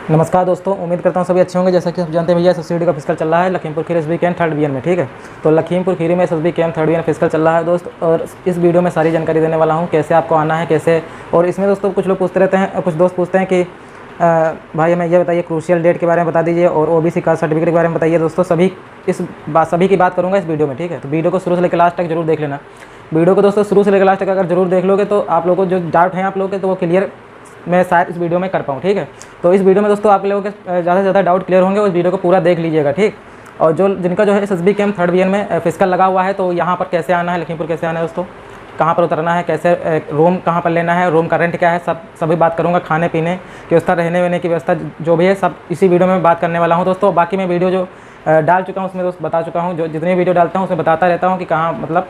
नमस्कार दोस्तों, उम्मीद करता हूँ सभी अच्छे होंगे। जैसा कि आप जानते हैं भैया सब्सिडी का फिजिकल चल रहा है Lakhimpur Kheri SB camp third VN में। ठीक है, तो लखीमपुर खीरी में SB camp third VN physical चल रहा है दोस्त, और इस वीडियो में सारी जानकारी देने वाला हूँ कैसे आपको आना है कैसे। और इसमें दोस्तों कुछ लोग पूछते रहते हैं, कुछ दोस्त पूछते हैं कि भाई हमें ये बताइए क्रूशियल डेट के बारे में बता दीजिए और ओबीसी कास्ट सर्टिफिकेट के बारे में बताइए। दोस्तों सभी की बात करूँगा इस वीडियो में। ठीक है, तो वीडियो को शुरू से लेकर लास्ट तक जरूर देख लेना। वीडियो को दोस्तों शुरू से लेकर लास्ट तक अगर जरूर देख लोगे तो आप लोगों को जो डाउट हैं आप लोगों के, तो वो क्लियर मैं शायद इस वीडियो में कर पाऊँ। ठीक है, तो इस वीडियो में दोस्तों आप लोगों के ज़्यादा से ज़्यादा डाउट क्लियर होंगे, उस वीडियो को पूरा देख लीजिएगा। ठीक, और जिनका जो है एसएसबी कैंप थर्ड वीएन में फिजिकल लगा हुआ है, तो यहाँ पर कैसे आना है, लखीमपुर कैसे आना है दोस्तों, कहाँ पर उतरना है, कैसे रूम कहाँ पर लेना है, रूम का रेंट क्या है, सभी बात करूँगा। खाने पीने की व्यवस्था, रहने वहने की व्यवस्था जो भी है सब इसी वीडियो में बात करने वाला हूँ दोस्तों। बाकी मैं वीडियो जो डाल चुका हूँ उसमें दोस्त बता चुका हूँ, जो जितनी वीडियो डालता हूँ उसमें बताता रहता हूँ कि कहाँ मतलब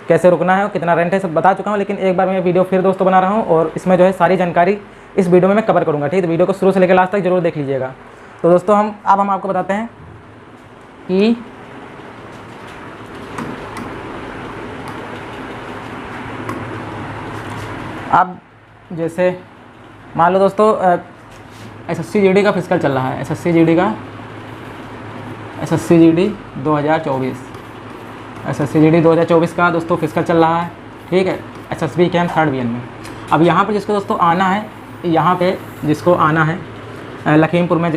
कैसे रुकना है और कितना रेंट है, सब बता चुका हूँ। लेकिन एक बार मैं वीडियो फिर दोस्तों बना रहा हूँ और इसमें जो है सारी जानकारी इस वीडियो में मैं कवर करूँगा। ठीक है, तो वीडियो को शुरू से लेकर लास्ट तक जरूर देख लीजिएगा। तो दोस्तों हम आपको बताते हैं कि अब जैसे मान लो दोस्तों एसएससी जीडी का फिजिकल चल रहा है, एसएससी जीडी 2024 का दोस्तों फिजिकल चल रहा है। ठीक है, एसएसबी कैंप थर्ड वीएन में। अब यहाँ पर जिसको दोस्तों आना है, यहाँ पे जिसको आना है लखीमपुर में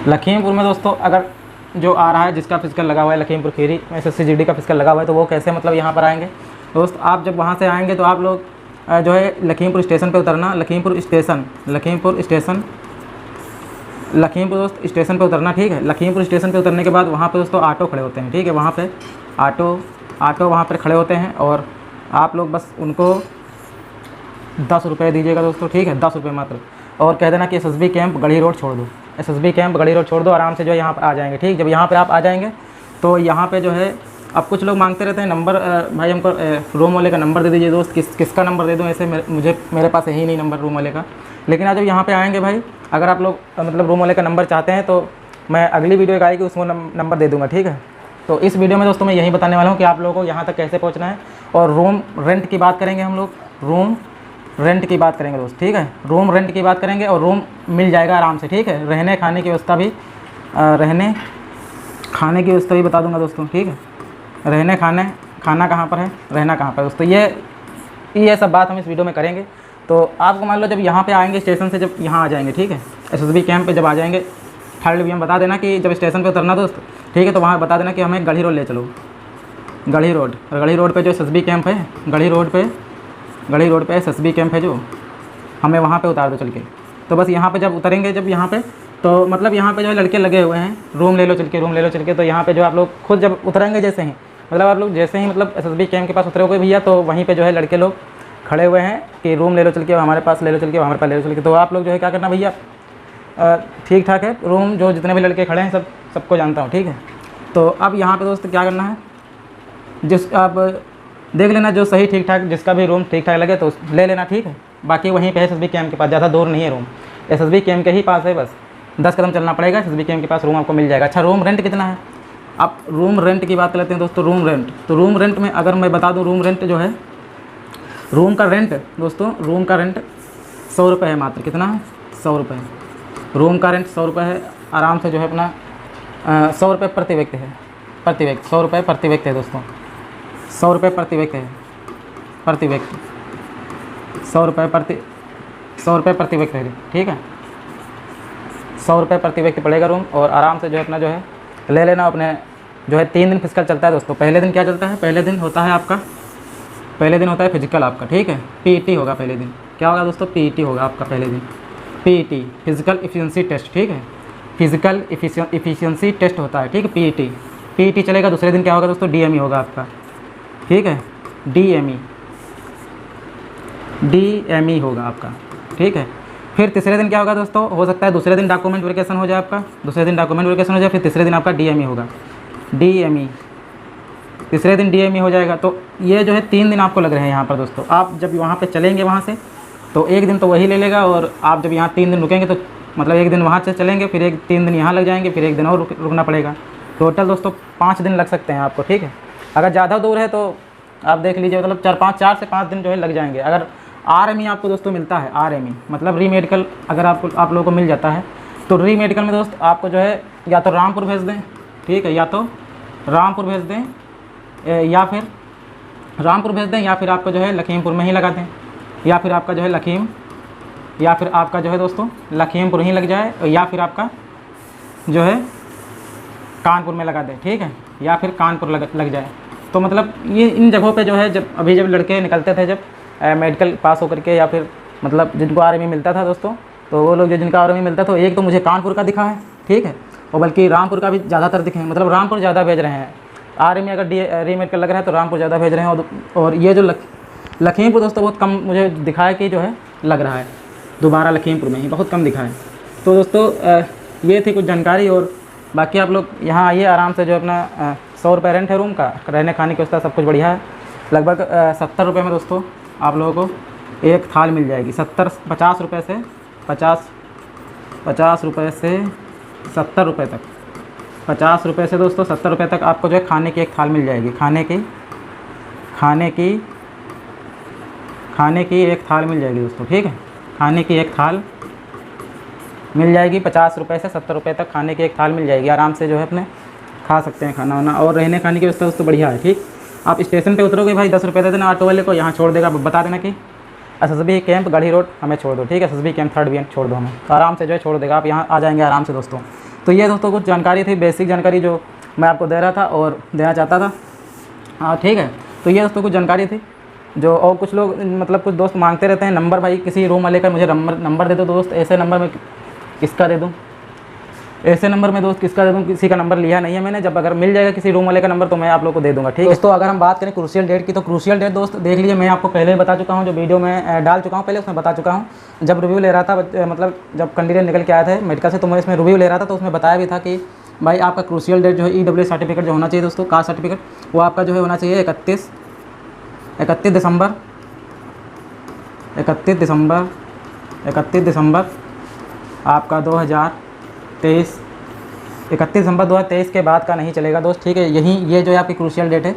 लखीमपुर में दोस्तों अगर जो आ रहा है जिसका फिजिकल लगा हुआ है लखीमपुर खीरी में एसएससी जीडी का फिजिकल लगा हुआ है, तो वो कैसे मतलब यहाँ पर आएंगे दोस्त। आप जब वहाँ से आएंगे तो आप लोग जो है लखीमपुर स्टेशन पे उतरना। लखीमपुर दोस्त स्टेशन पे उतरना। ठीक है, लखीमपुर स्टेशन पे उतरने के बाद वहाँ पे दोस्तों ऑटो खड़े होते हैं। ठीक है, वहाँ पे ऑटो वहाँ पर खड़े होते हैं और आप लोग बस उनको 10 रुपये दीजिएगा दोस्तों। ठीक है, 10 रुपये मात्र, और कह देना कि एसएसबी कैंप गढ़ी रोड छोड़ दो, एसएसबी कैंप गढ़ी रोड छोड़ दो, आराम से जो है यहाँ पर आ जाएंगे। ठीक, जब यहाँ पर आप आ जाएंगे तो यहाँ पे जो है अब कुछ लोग मांगते रहते हैं नंबर, भाई हमको रूम वाले का नंबर दे दीजिए दोस्त। किसका नंबर दे दूँ, ऐसे मेरे पास है ही नहीं नंबर रूम वाले का। लेकिन आज जब यहाँ पे आएंगे भाई, अगर आप लोग मतलब रूम वाले का नंबर चाहते हैं तो मैं अगली वीडियो एक आएगी उसमें नंबर दे दूँगा। ठीक है, तो इस वीडियो में दोस्तों मैं यही बताने वाला हूँ कि आप लोगों को यहाँ तक कैसे पहुँचना है। और रूम रेंट की बात करेंगे हम लोग, रूम रेंट की बात करेंगे दोस्त। ठीक है, रूम रेंट की बात करेंगे और रूम मिल जाएगा आराम से। ठीक है, रहने खाने की व्यवस्था भी बता दूंगा दोस्तों। ठीक है, खाना कहाँ पर है, रहना कहाँ पर दोस्तों, ये सब बात हम इस वीडियो में करेंगे। तो आपको मान लो जब यहाँ पे आएंगे स्टेशन से, जब यहाँ आ जाएंगे, ठीक है, एसएसबी कैंप पे जब आ जाएंगे थर्ड वीएन, बता देना कि जब स्टेशन पे उतरना दोस्त। ठीक है, तो वहाँ बता देना कि हमें गढ़ी रोड ले चलो, गढ़ी रोड पे जो एसएसबी कैंप है, गढ़ी रोड पे एसएसबी कैंप है जो, हमें वहाँ पे उतार दो चल के। तो बस यहाँ पे जब उतरेंगे, जब यहाँ पे तो मतलब यहाँ पे जो है लड़के लगे हुए हैं, रूम ले लो चल के। तो यहाँ पे जो आप लोग खुद जब उतरेंगे, जैसे ही मतलब आप लोग जैसे ही मतलब एसएसबी कैंप के पास उतरोगे भैया, तो वहीं पे जो है लड़के लोग खड़े हुए हैं कि रूम ले लो चल के, हमारे पास ले लो चल के, हमारे पास ले लो चल के। तो आप लोग जो है क्या करना भैया, ठीक ठाक है, रूम जो जितने भी लड़के खड़े हैं सबको जानता हूँ। ठीक है, तो अब यहाँ पे दोस्त क्या करना है, आप देख लेना जो सही ठीक ठाक, जिसका भी रूम ठीक ठाक लगे तो ले लेना। ठीक है, बाकी वहीं पे एसएसबी कैंप के पास, ज़्यादा दूर नहीं है रूम, एसएसबी कैंप के ही पास है, बस 10 कदम चलना पड़ेगा, एसएसबी कैंप के पास रूम आपको मिल जाएगा। अच्छा, रूम रेंट कितना है, आप रूम रेंट की बात कर लेते हैं दोस्तों। रूम रेंट में अगर मैं बता दूँ, रूम रेंट जो है, रूम का रेंट दोस्तों, रूम का रेंट 100 रुपये है मात्र। कितना है, 100 रुपये। रूम का रेंट 100 रुपये है, आराम से जो है अपना 100 रुपये प्रति व्यक्ति है, 100 रुपये प्रति व्यक्ति है दोस्तों, 100 रुपये प्रति व्यक्ति है, 100 रुपये प्रति व्यक्ति है। ठीक है, 100 रुपये प्रति व्यक्ति पड़ेगा रूम, और आराम से जो है अपना जो है ले लेना। अपने जो है 3 दिन फिजिकल चलता है दोस्तों। पहले दिन क्या चलता है, पहले दिन होता है फिजिकल आपका। ठीक है, पीईटी होगा पहले दिन। क्या होगा दोस्तों, पीईटी होगा आपका पहले दिन, पीईटी फिजिकल एफिशिएंसी टेस्ट। ठीक है, फिजिकल एफिशिएंसी टेस्ट होता है। ठीक है, पीईटी चलेगा। दूसरे दिन क्या होगा दोस्तों, डीएमई होगा आपका। ठीक है, डीएमई होगा आपका। ठीक है, फिर तीसरे दिन क्या होगा दोस्तों, हो सकता है दूसरे दिन डॉक्यूमेंट वेरिफिकेशन हो जाए आपका, फिर तीसरे दिन आपका डीएमई होगा, तीसरे दिन डीएमई हो जाएगा। तो ये जो है 3 दिन आपको लग रहे हैं यहाँ पर दोस्तों। आप जब वहाँ पे चलेंगे वहाँ से, तो एक दिन तो वही ले लेगा, और आप जब यहाँ 3 दिन रुकेंगे तो मतलब एक दिन वहाँ से चलेंगे, फिर 3 दिन यहाँ लग जाएंगे, फिर एक दिन और रुकना पड़ेगा। टोटल दोस्तों 5 दिन लग सकते हैं आपको। ठीक है, अगर ज़्यादा दूर है तो आप देख लीजिए, मतलब 4 से 5 दिन जो है लग जाएंगे। अगर RME आपको दोस्तों मिलता है, RME मतलब री मेडिकल अगर आप लोगों को मिल जाता है तो री मेडिकल में दोस्त आपको जो है या तो रामपुर भेज दें, ठीक है, या तो रामपुर भेज दें या फिर रामपुर भेज दें, या फिर आपको जो है लखीमपुर में ही लगा दें, या फिर आपका जो है दोस्तों लखीमपुर ही लग जाए, या फिर आपका जो है कानपुर में लगा दें, ठीक है, या फिर कानपुर लग जाए। तो मतलब ये इन जगहों पे जो है जब लड़के निकलते थे जब मेडिकल पास होकर के, या फिर मतलब जिनको RME मिलता था दोस्तों, तो वो लोग जो जिनका RME मिलता था, एक तो मुझे कानपुर का दिखा है, ठीक है, और बल्कि रामपुर का भी ज़्यादातर दिखे हैं, मतलब रामपुर ज़्यादा भेज रहे हैं। RME अगर री मेडिकल लग रहा है तो रामपुर ज़्यादा भेज रहे हैं, और ये जो लखीमपुर दोस्तों बहुत कम मुझे दिखा है कि जो है लग रहा है, दोबारा लखीमपुर में ही बहुत कम दिखा है। तो दोस्तों ये थी कुछ जानकारी, और बाकी आप लोग यहाँ आइए आराम से, जो अपना 100 रुपये रेंट है रूम का, रहने खाने की व्यवस्था सब कुछ बढ़िया है। लगभग 70 रुपये में दोस्तों आप लोगों को एक थाल मिल जाएगी। 50 रुपये से 50 रुपये से 70 रुपये तक, 50 रुपये से दोस्तों 70 रुपये तक आपको जो है खाने की एक थाल मिल जाएगी। खाने की एक थाल मिल जाएगी दोस्तों, ठीक है, खाने की एक थाल मिल जाएगी। 50 रुपये से 70 रुपये तक खाने की एक थाल मिल जाएगी। आराम से जो है अपने खा सकते हैं खाना वाना, और रहने खाने की व्यवस्था दोस्तों बढ़िया है, ठीक। आप स्टेशन पे उतरोगे भाई 10 रुपये दे देना ऑटो वाले को, यहाँ छोड़ देगा, बता देना कि SSB कैंप गढ़ी रोड हमें छोड़ दो, ठीक है, SSB कैंप 3rd BN छोड़ दो हमें, तो आराम से जो है छोड़ देगा, आप यहाँ आ जाएंगे आराम से दोस्तों। तो ये दोस्तों कुछ जानकारी थी, बेसिक जानकारी जो मैं आपको दे रहा था और देना चाहता था, हाँ ठीक है। तो ये दोस्तों कुछ जानकारी थी जो, और कुछ लोग मतलब कुछ दोस्त मांगते रहते हैं नंबर, भाई किसी रूम वाले का मुझे नंबर दे दो दोस्त, ऐसे नंबर में किसका दे दूँ, ऐसे नंबर में दोस्त किसका दे दूँ, किसी का नंबर लिया नहीं है मैंने। जब अगर मिल जाएगा किसी रूम वाले का नंबर तो मैं आप लोग को दे दूँगा, ठीक है दोस्तों। अगर हम बात करें क्रूशियल डेट की, तो क्रूशियल डेट दोस्त देख लीजिए, मैं आपको पहले बता चुका हूँ, जो वीडियो में डाल चुका हूँ पहले उसमें बता चुका हूँ। जब रिव्यू ले रहा था, मतलब जब कैंडिडेट निकल के आया था मेडिकल से, तो मैं इसमें रिव्यू ले रहा था, तो उसमें बताया भी था कि भाई आपका क्रूशियल डेट जो है EWS सर्टिफिकेट जो होना चाहिए दोस्तों, कास्ट सर्टिफिकेट, वो आपका जो है होना चाहिए 31 दिसंबर आपका 2023, 31 दिसंबर 2023 के बाद का नहीं चलेगा दोस्त, ठीक है। यही ये जो है आपकी क्रूशियल डेट है,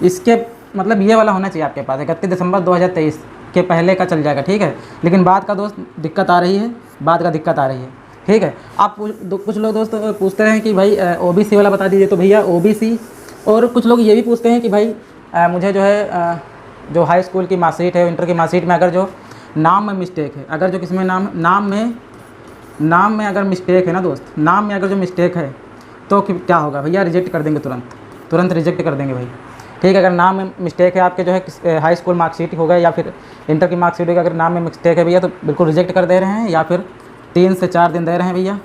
इसके मतलब ये वाला होना चाहिए आपके पास, 31 दिसंबर 2023 के पहले का चल जाएगा, ठीक है। लेकिन बाद का दोस्त दिक्कत आ रही है, ठीक है। आप कुछ लोग दोस्त पूछते हैं कि भाई OBC वाला बता दीजिए, तो भैया OBC, और कुछ लोग ये भी पूछते हैं कि भाई मुझे जो है जो हाई स्कूल की मार्कशीट है, इंटर की मार्कशीट में अगर जो नाम में मिस्टेक है, अगर जो किसमें नाम में अगर मिस्टेक है ना दोस्त, नाम में अगर जो मिस्टेक है तो क्या होगा भैया, रिजेक्ट कर देंगे, तुरंत रिजेक्ट कर देंगे भाई, ठीक है। अगर नाम में मिस्टेक है आपके जो है हाई स्कूल मार्कशीट हो गए या फिर इंटर की मार्कशीट होगी, अगर नाम में मिस्टेक है भैया तो बिल्कुल रिजेक्ट कर दे रहे हैं, या फिर 3 से 4 दिन दे रहे हैं भैया,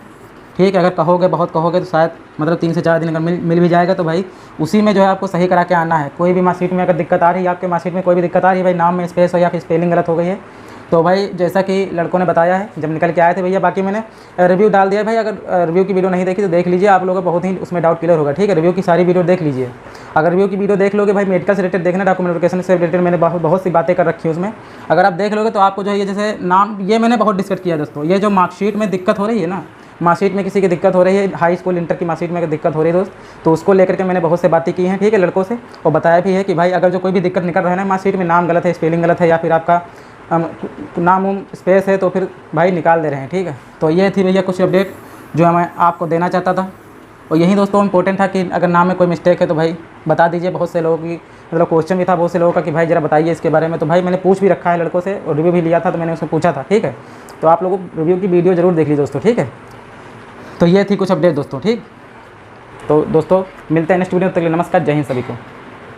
ठीक है। अगर कहोगे बहुत कहोगे तो शायद मतलब 3 से 4 दिन अगर मिल भी जाएगा तो भाई उसी में जो है आपको सही करा के आना है। कोई भी मार्कशीट में अगर दिक्कत आ रही है, आपके मार्कशीट में कोई भी दिक्कत आ रही है भाई, नाम में स्पेस हो या फिर स्पेलिंग गलत हो गई है, तो भाई जैसा कि लड़कों ने बताया है जब निकल के आए थे भैया, बाकी मैंने रिव्यू डाल दिया है भाई। अगर रिव्यू की वीडियो नहीं देखी तो देख लीजिए, आप लोगों को बहुत ही उसमें डाउट क्लियर होगा, ठीक है। रिव्यू की सारी वीडियो देख लीजिए। अगर रिव्यू की वीडियो देख लोगे भाई, मेडिकल से रिलेटेड देखना, डॉक्यूमेंटेशन से रिलेटेड मैंने बहुत सी बातें कर रखी है उसमें, अगर आप देख लोगे तो आपको जो है ये जैसे नाम, ये मैंने बहुत डिस्कस किया दोस्तों, ये जो मार्कशीट में दिक्कत हो रही है ना, मार्कशीट में किसी की दिक्कत हो रही है, हाई स्कूल इंटर की मार्कशीट में अगर दिक्कत हो रही है दोस्त, तो उसको लेकर के मैंने बहुत से बातें की हैं, ठीक है, लड़कों से, और बताया भी है कि भाई अगर जो कोई भी दिक्कत निकल रहा है ना मार्कशीट में, नाम गलत है, स्पेलिंग गलत है, या फिर आपका नाम स्पेस है, तो फिर भाई निकाल दे रहे हैं, ठीक है। तो ये थी भैया कुछ अपडेट जो मैं आपको देना चाहता था, और यही दोस्तों इंपॉर्टेंट था कि अगर नाम में कोई मिस्टेक है तो भाई बता दीजिए। बहुत से लोगों की मतलब क्वेश्चन भी था बहुत से लोगों का कि भाई ज़रा बताइए इसके बारे में, तो भाई मैंने पूछ भी रखा है लड़कों से, और रिव्यू भी लिया था तो मैंने उसमें पूछा था, ठीक है। तो आप लोगों को रिव्यू की वीडियो ज़रूर देख लीजिए दोस्तों, ठीक है। तो ये थी कुछ अपडेट दोस्तों, ठीक। तो दोस्तों मिलते हैं नेक्स्ट वीडियो, तक के लिए नमस्कार, जय हिंद सभी को।